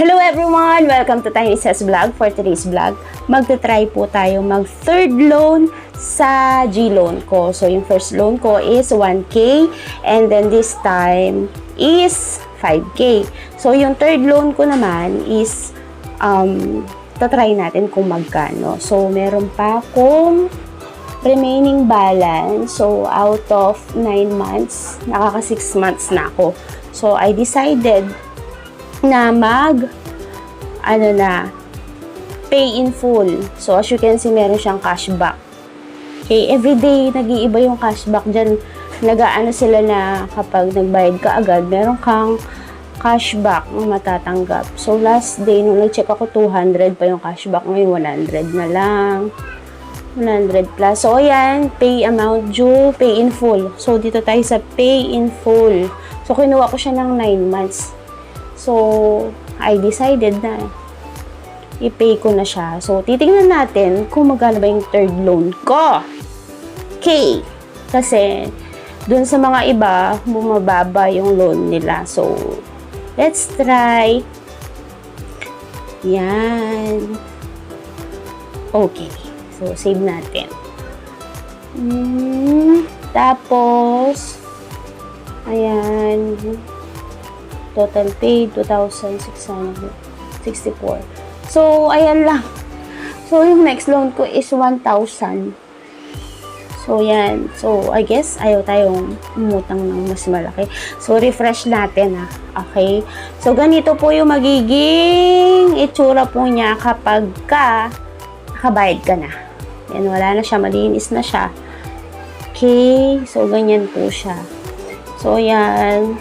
Hello everyone! Welcome to Tiny Says Vlog. For today's vlog, magta-try po tayo mag third loan sa G-loan ko. So, yung first loan ko is 1K and then this time is 5K. So, yung third loan ko naman is tatry natin kung magkano. So, meron pa akong remaining balance. So, out of 9 months, nakaka 6 months na ako. So, I decided na pay in full. So, as you can see, meron siyang cashback. Okay, everyday, nag-iiba yung cashback dyan. Nag-aano sila na kapag nagbayad ka agad, meron kang cashback na matatanggap. So, last day, nung nag-check ako, 200 pa yung cashback. Ngayon, 100 na lang. 100 plus. So, ayan, pay amount due, pay in full. So, dito tayo sa pay in full. So, kinuha ko siya ng 9 months. So, I decided na i-pay ko na siya. So, titingnan natin kung magkano ba yung third loan ko. Okay. Kasi, dun sa mga iba, bumababa yung loan nila. So, let's try. Yan. Okay. So, save natin. Tapos, ayan. Total paid, 2,664. So, ayan lang. So, yung next loan ko is 1,000. So, yan. So, I guess, ayaw tayong umutang ng mas malaki. So, refresh natin, ha. Okay? So, ganito po yung magiging itsura po niya kapag nakabayad ka na. Yan, wala na siya. Malinis na siya. Okay? So, ganyan po siya. So, yan.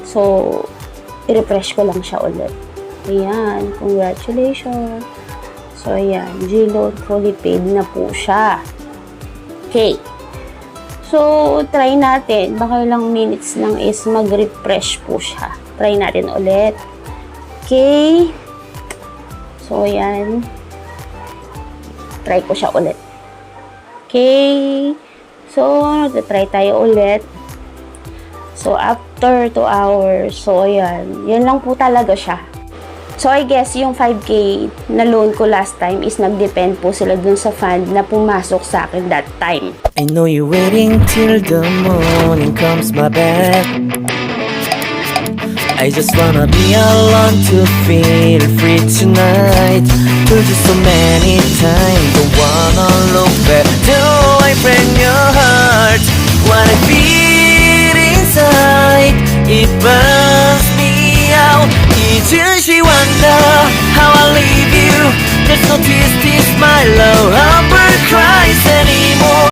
So, i-refresh ko lang siya ulit. Ayan, congratulations. So, ayan, G-loan fully paid na po siya. Okay. So, try natin. Baka ilang minutes lang is mag-refresh po siya. Try natin ulit. Okay. So, ayan. Try ko siya ulit. Okay. So, try tayo ulit. So, after 2 hours, so, ayan. Yan lang po talaga siya. So, I guess, yung 5K na loan ko last time is nag-depend po sila dun sa fund na pumasok sa akin that time. I know you're waiting till the morning comes my back. I just wanna be alone to feel free tonight. Told you so many times, don't wanna look back. Do I break your heart? What I feel inside, if I